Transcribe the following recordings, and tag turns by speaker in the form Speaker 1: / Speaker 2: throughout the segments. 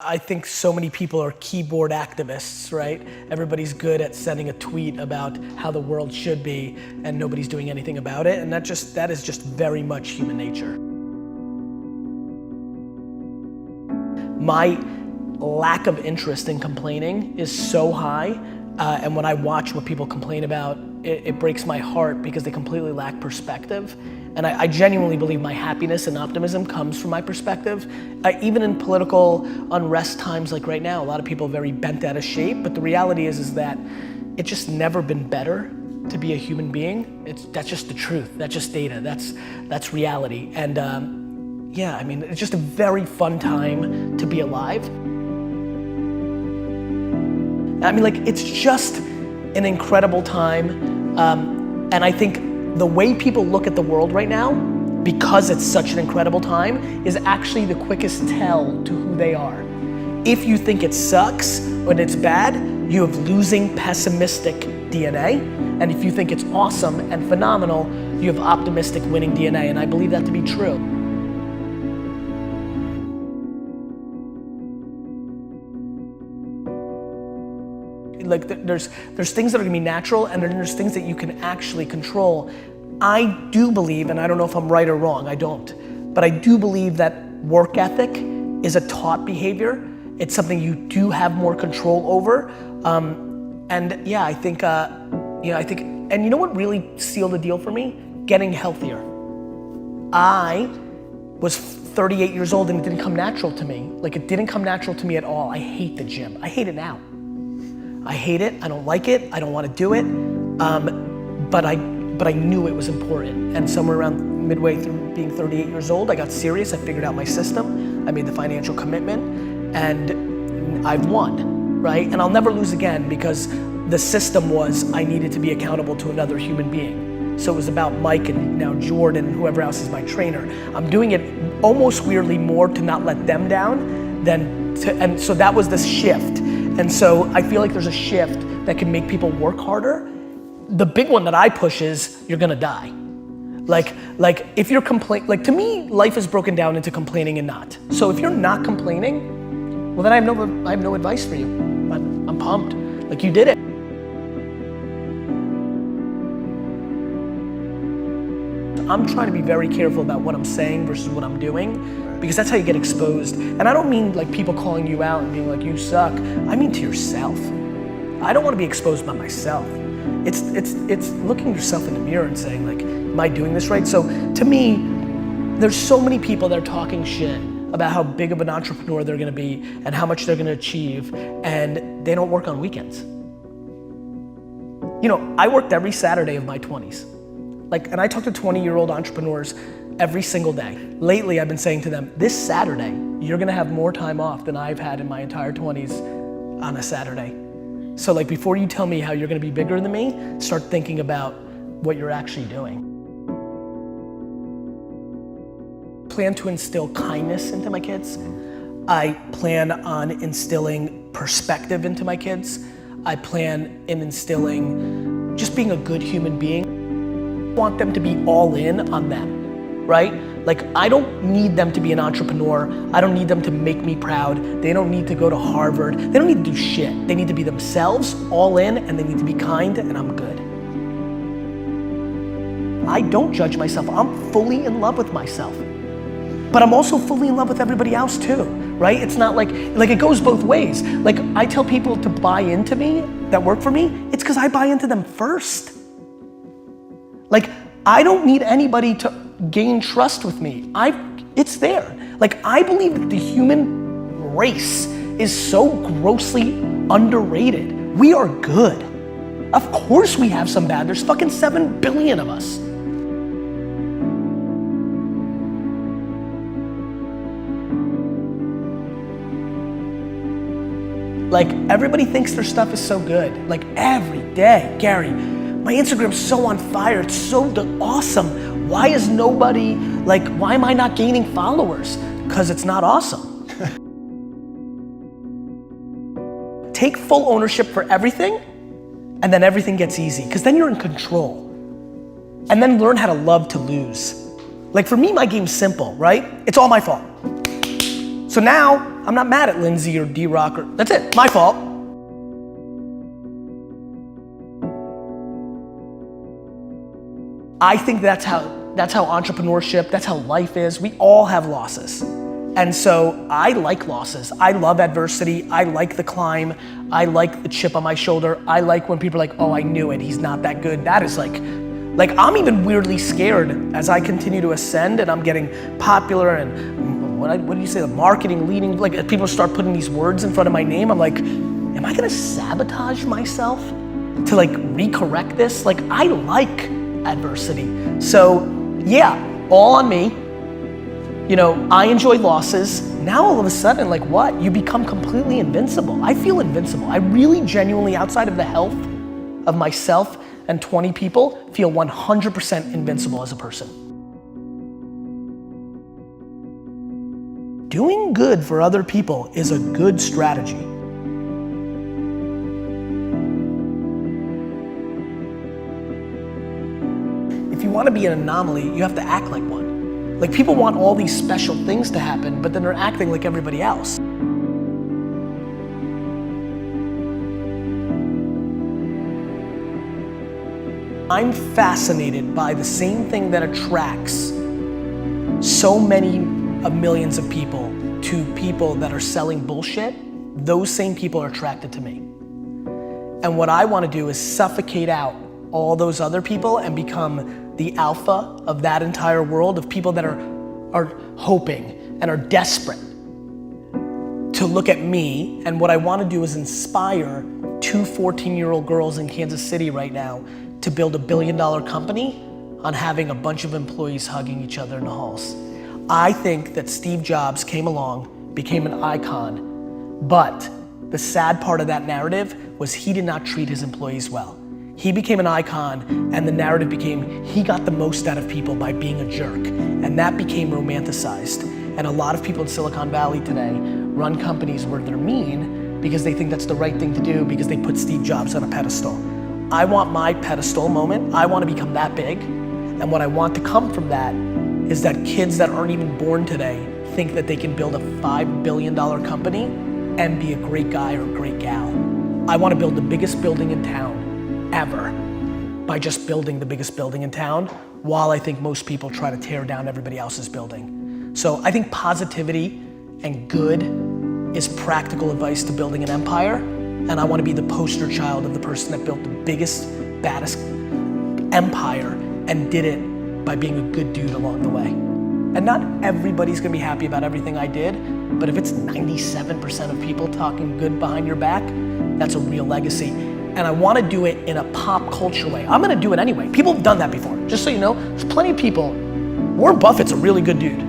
Speaker 1: I think so many people are keyboard activists, right? Everybody's good at sending a tweet about how the world should be and nobody's doing anything about it, and that is just very much human nature. My lack of interest in complaining is so high, and when I watch what people complain about, it breaks my heart because they completely lack perspective. And I genuinely believe my happiness and optimism comes from my perspective. Even in political unrest times like right now, a lot of people are very bent out of shape, but the reality is that it's just never been better to be a human being. That's just the truth, that's just data, that's reality. And yeah, I mean, it's just a very fun time to be alive. I mean, like, it's just an incredible time. And I think the way people look at the world right now, because it's such an incredible time, is actually the quickest tell to who they are. If you think it sucks or it's bad, you have losing pessimistic DNA. And if you think it's awesome and phenomenal, you have optimistic winning DNA. And I believe that to be true. Like, there's things that are gonna be natural, and then there's things that you can actually control. I do believe, and I don't know if I'm right or wrong, I don't, but I do believe that work ethic is a taught behavior. It's something you do have more control over. And yeah, I think, and you know what really sealed the deal for me? Getting healthier. I was 38 years old and it didn't come natural to me. Like, it didn't come natural to me at all. I hate the gym. I hate it now. I hate it, I don't like it, I don't want to do it, but I knew it was important. And somewhere around midway through being 38 years old, I got serious, I figured out my system, I made the financial commitment, and I've won, right? And I'll never lose again, because the system was I needed to be accountable to another human being. So it was about Mike and now Jordan and whoever else is my trainer. I'm doing it almost weirdly more to not let them down than to, and so that was the shift. And so I feel like there's a shift that can make people work harder. The big one that I push is you're gonna die. Like if you're like, to me, life is broken down into complaining and not. So if you're not complaining, well then I have no advice for you. I'm pumped, like you did it. I'm trying to be very careful about what I'm saying versus what I'm doing, because that's how you get exposed. And I don't mean like people calling you out and being like, you suck. I mean to yourself. I don't want to be exposed by myself. It's looking yourself in the mirror and saying like, am I doing this right? So to me, there's so many people that are talking shit about how big of an entrepreneur they're gonna be and how much they're gonna achieve, and they don't work on weekends. You know, I worked every Saturday of my 20s. And I talk to 20-year-old entrepreneurs every single day. Lately, I've been saying to them, this Saturday, you're gonna have more time off than I've had in my entire 20s on a Saturday. So like, before you tell me how you're gonna be bigger than me, start thinking about what you're actually doing. I plan to instill kindness into my kids. I plan on instilling perspective into my kids. I plan in instilling just being a good human being. I want them to be all in on them, right? Like, I don't need them to be an entrepreneur. I don't need them to make me proud. They don't need to go to Harvard. They don't need to do shit. They need to be themselves, all in, and they need to be kind, and I'm good. I don't judge myself. I'm fully in love with myself. But I'm also fully in love with everybody else too, right? It's not like it goes both ways. Like, I tell people to buy into me, that work for me, it's because I buy into them first. Like, I don't need anybody to gain trust with me. It's there. Like, I believe that the human race is so grossly underrated. We are good. Of course we have some bad. There's fucking 7 billion of us. Like, everybody thinks their stuff is so good. Like, every day, Gary, my Instagram's so on fire, it's so awesome. Why is nobody, why am I not gaining followers? Because it's not awesome. Take full ownership for everything, and then everything gets easy, because then you're in control. And then learn how to love to lose. Like, for me, my game's simple, right? It's all my fault. So now, I'm not mad at Lindsay or D-Rock, or that's it, my fault. I think that's how entrepreneurship, that's how life is. We all have losses. And so I like losses. I love adversity. I like the climb. I like the chip on my shoulder. I like when people are like, oh, I knew it, he's not that good. That is like I'm even weirdly scared as I continue to ascend and I'm getting popular and what do you say, the marketing leading, like people start putting these words in front of my name, I'm like, am I gonna sabotage myself to like recorrect this? Like I like adversity. So yeah, all on me. You know, I enjoy losses. Now all of a sudden, like what? You become completely invincible. I feel invincible. I really genuinely, outside of the health of myself and 20 people, feel 100% invincible as a person. Doing good for other people is a good strategy. If you want to be an anomaly, you have to act like one. Like people want all these special things to happen, but then they're acting like everybody else. I'm fascinated by the same thing that attracts so many of millions of people to people that are selling bullshit. Those same people are attracted to me. And what I want to do is suffocate out all those other people and become the alpha of that entire world of people that are hoping and are desperate to look at me. And what I want to do is inspire 2 14-year-old girls in Kansas City right now to build $1 billion company on having a bunch of employees hugging each other in the halls. I think that Steve Jobs came along, became an icon, but the sad part of that narrative was he did not treat his employees well. He became an icon and the narrative became he got the most out of people by being a jerk, and that became romanticized. And a lot of people in Silicon Valley today run companies where they're mean because they think that's the right thing to do because they put Steve Jobs on a pedestal. I want my pedestal moment. I want to become that big. And what I want to come from that is that kids that aren't even born today think that they can build a $5 billion company and be a great guy or a great gal. I want to build the biggest building in town ever by just building the biggest building in town, while I think most people try to tear down everybody else's building. So I think positivity and good is practical advice to building an empire. And I want to be the poster child of the person that built the biggest, baddest empire and did it by being a good dude along the way. And not everybody's gonna be happy about everything I did, but if it's 97% of people talking good behind your back, that's a real legacy. And I want to do it in a pop culture way. I'm gonna do it anyway. People have done that before. Just so you know, there's plenty of people. Warren Buffett's a really good dude.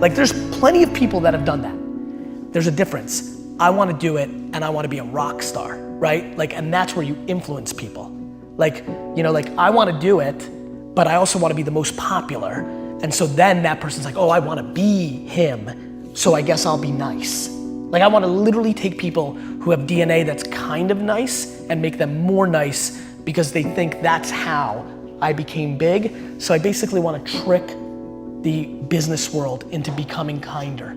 Speaker 1: Like there's plenty of people that have done that. There's a difference. I want to do it and I want to be a rock star, right? Like, and that's where you influence people. Like, you know, like I want to do it, but I also want to be the most popular. And so then that person's like, oh, I want to be him, so I guess I'll be nice. Like I want to literally take people who have DNA that's kind of nice and make them more nice because they think that's how I became big. So I basically want to trick the business world into becoming kinder.